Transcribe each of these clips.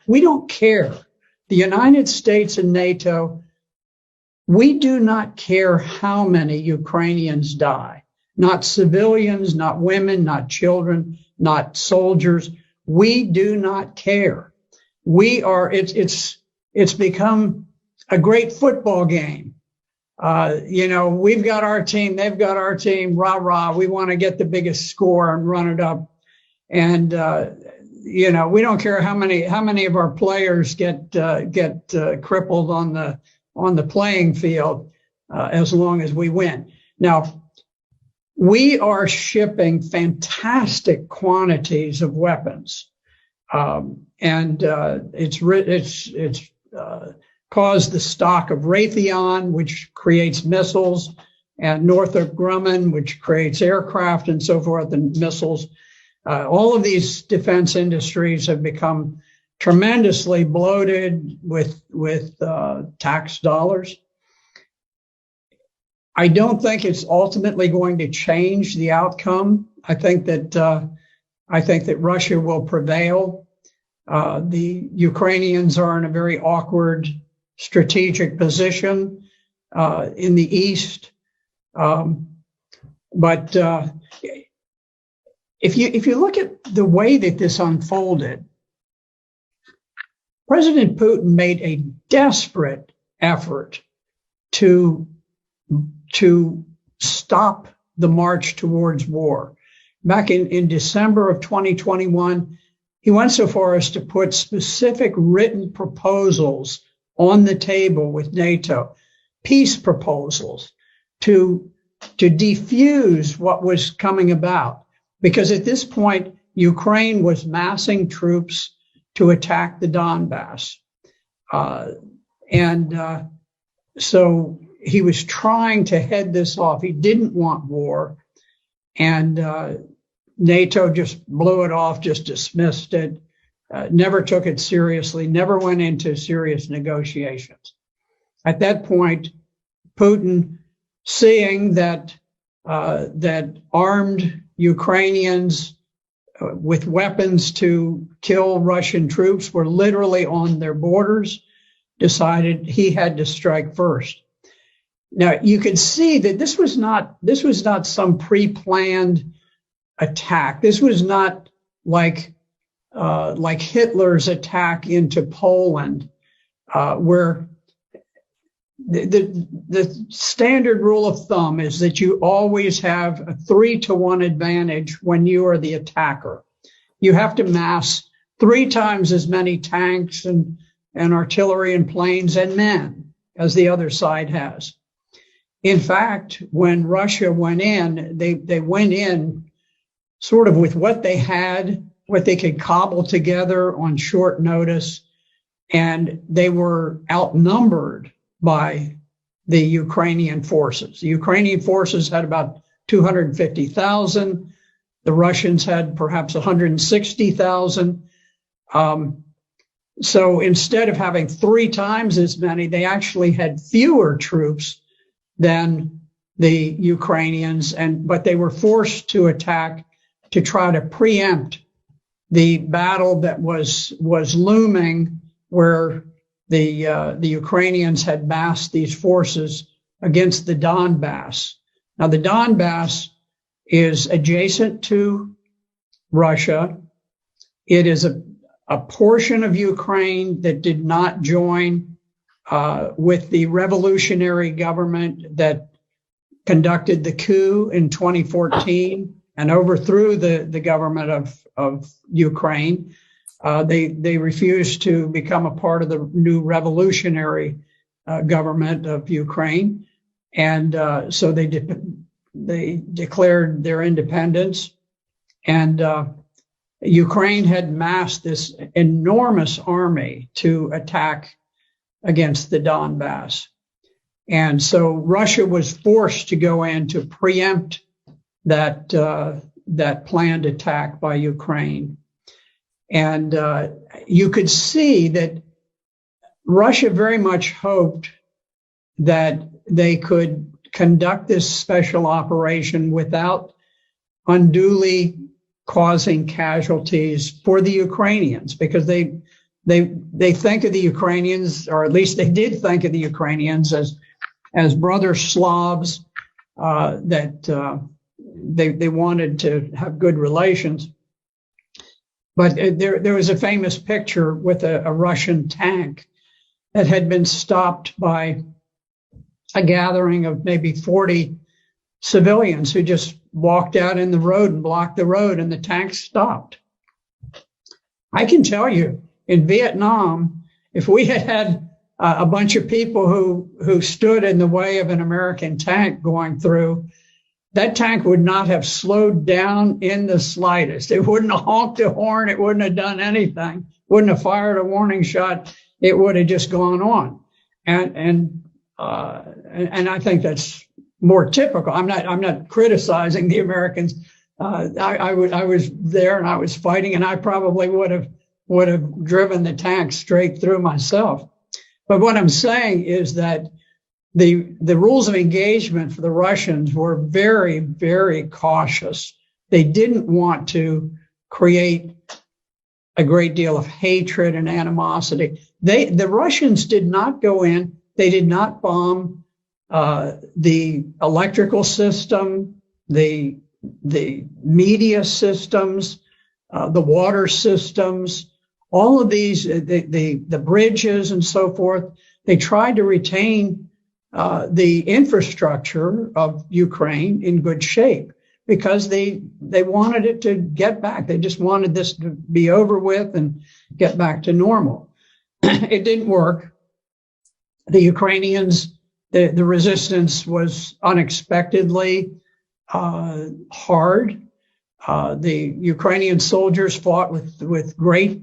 We don't care. The United States and NATO, we do not care how many Ukrainians die. Not civilians, not women, not children, not soldiers. We do not care. It's become a great football game. We've got our team, they've got our team, rah, rah. We want to get the biggest score and run it up. And, we don't care how many of our players get crippled on the playing field, as long as we win. Now, we are shipping fantastic quantities of weapons. It's caused the stock of Raytheon, which creates missiles, and Northrop Grumman, which creates aircraft and so forth, and missiles. All of these defense industries have become tremendously bloated with tax dollars. I don't think it's ultimately going to change the outcome. I think that Russia will prevail. The Ukrainians are in a very awkward strategic position in the East. But if you look at the way that this unfolded, President Putin made a desperate effort to stop the march towards war. Back in December of 2021, he went so far as to put specific written proposals on the table with NATO, peace proposals to defuse what was coming about. Because at this point, Ukraine was massing troops to attack the Donbass. So he was trying to head this off. He didn't want war. And NATO just blew it off, just dismissed it, never took it seriously, never went into serious negotiations. At that point, Putin, seeing that armed Ukrainians with weapons to kill Russian troops were literally on their borders, decided he had to strike first. Now, you can see that this was not some pre-planned attack. This was not like Hitler's attack into Poland, where the standard rule of thumb is that you always have a 3-to-1 advantage when you are the attacker. You have to mass 3 times as many tanks and artillery and planes and men as the other side has. In fact, when Russia went in, they went in sort of with what they had, what they could cobble together on short notice, and they were outnumbered by the Ukrainian forces. The Ukrainian forces had about 250,000. The Russians had perhaps 160,000. So instead of having 3 times as many, they actually had fewer troops than the Ukrainians, but they were forced to attack to try to preempt the battle that was looming, where the Ukrainians had massed these forces against the Donbass. Now, the Donbass is adjacent to Russia. It is a portion of Ukraine that did not join with the revolutionary government that conducted the coup in 2014 and overthrew the government of Ukraine. They refused to become a part of the new revolutionary government of Ukraine. And so they declared their independence. And Ukraine had massed this enormous army to attack against the Donbass. And so Russia was forced to go in to preempt that planned attack by Ukraine. And you could see that Russia very much hoped that they could conduct this special operation without unduly causing casualties for the Ukrainians, because they they think of the Ukrainians, or at least they did think of the Ukrainians as brother Slavs, that they wanted to have good relations. But there was a famous picture with a Russian tank that had been stopped by a gathering of maybe 40 civilians who just walked out in the road and blocked the road, and the tank stopped. I can tell you, in Vietnam, if we had had a bunch of people who stood in the way of an American tank going through, that tank would not have slowed down in the slightest. It wouldn't have honked a horn. It wouldn't have done anything. Wouldn't have fired a warning shot. It would have just gone on. And I think that's more typical. I'm not criticizing the Americans. I was there and I was fighting, and I probably would have driven the tank straight through myself. But what I'm saying is that the rules of engagement for the Russians were very, very cautious. They didn't want to create a great deal of hatred and animosity. The Russians did not go in. They did not bomb the electrical system, the media systems, the water systems, all of these, the bridges and so forth. They tried to retain the infrastructure of Ukraine in good shape because they wanted it to get back. They just wanted this to be over with and get back to normal. It didn't work. The Ukrainians, the resistance was unexpectedly hard. The Ukrainian soldiers fought with great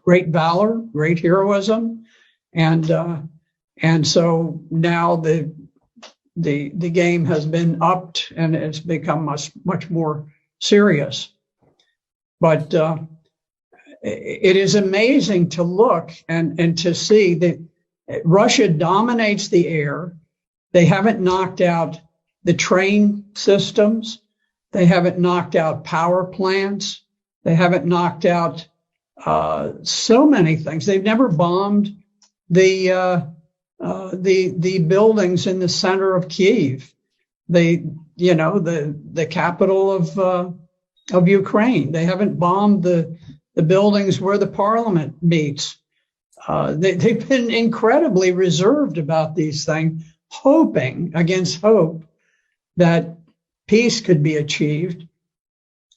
valor, great heroism, and so now the game has been upped and it's become much more serious. But it is amazing to look and to see that Russia dominates the air. They haven't knocked out the train systems. They haven't knocked out power plants. They haven't knocked out so many things. They've never bombed the buildings in the center of Kyiv, the capital of Ukraine. They haven't bombed the buildings where the parliament meets. They've been incredibly reserved about these things, hoping against hope that peace could be achieved.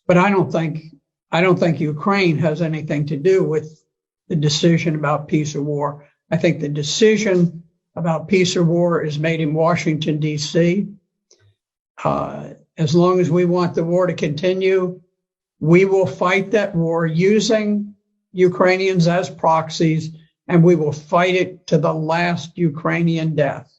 But I don't think Ukraine has anything to do with the decision about peace or war. I think the decision about peace or war is made in Washington, D.C. As long as we want the war to continue, we will fight that war using Ukrainians as proxies, and we will fight it to the last Ukrainian death.